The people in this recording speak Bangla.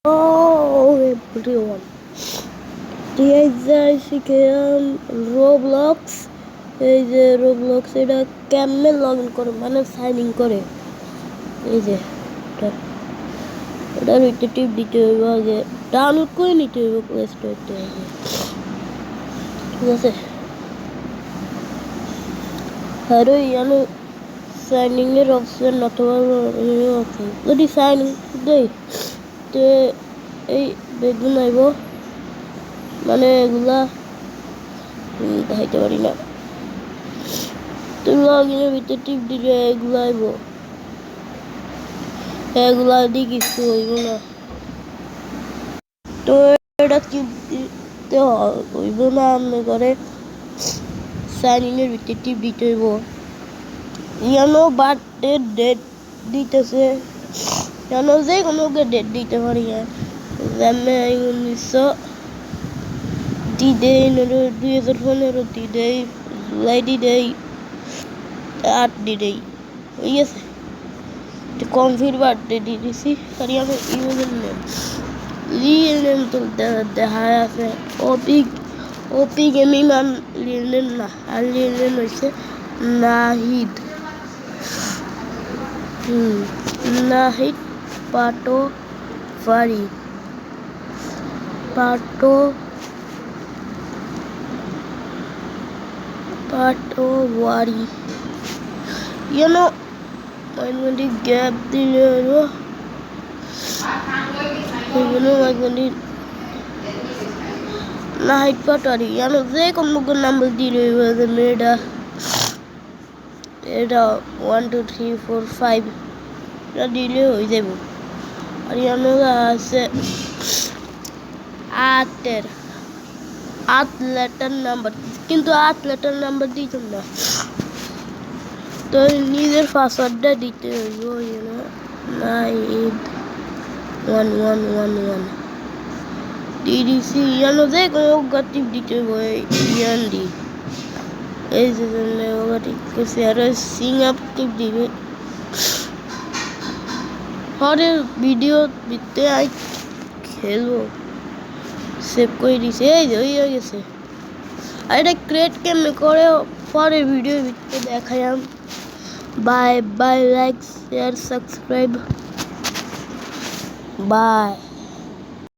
Oh, everyone. শিখলাম রোবলক্স। এই যে রোবলক্স, এটা কেমনে লগ ইন করে মানে সাইন ইন করে। এই যে ওটার ভিতরে টিপ দিতে হইব, আগে ডাউনলোড করে নিতে হইব প্লে স্টোর থেকে। ঠিক আছে, আর ইয়ানো সাইনিং এর অপশন অথবা অপশন যদি সাইন দেই তো এই বেগুন আইব, মানে এগুলা দেখাইতে পারি না। তো লগ ইনের ভিতরে টিপ দিলে এগুলো আইব, এগুলা দিয়ে কিছু হইব না। তো এটা টিপ দিতে হইব না, আমি করে সাইন ইনের ভিতরে টিপ দিতে হইব। ইয়ানো বার্থডে ডেট দিতেছে, ইয়ানো যে কোনো ডেট দিতে পারি। যেমন 1900 D-Day 2015 D-Day, July D-Day, 8 D-Day, ঠিক আছে। কমফির বার্থডে দিয়ে দিছি, আর আমি ইউজার নেম রিয়েল নেম তো দেখা আছে। ওপি গেমিং মান রিয়েল নেম না, আর রিয়েল নেম হয়েছে নাহিদ। নাহিদ পাটোয়ারি। ইউনো মাইন্ডি গ্যাপ দিলে হলো মাইন্ডি নাহিদ পাটোয়ারি। ইউনো যে কোনো নাম্বার দিলে হইব, মেয়েটা এটা 1 2 3 4 5 এটা দিলে হয়ে যাব। আর ইয়ানো আছে 8 লেটার নাম্বার, কিন্তু 8 লেটার নাম্বার দিতাম না, তো নিজের পাসওয়ার্ডটা দিতে হইব। নাহিদ 1111 ডিডিসি ইয়ানো যে কোনো টিপ দিতে হইব। ইয়ান দি এই যে টিপ করছি, আর সিং আপ টিপ দিবে। হরের ভিডিও দিতে আই খেলবো, সেভ করে দিছে, এই যে হয়ে গেছে। আর এটা ক্রিয়েট কেমনে করে পরের ভিডিও ভিতরে দেখালাম। Bye bye, like share subscribe, by.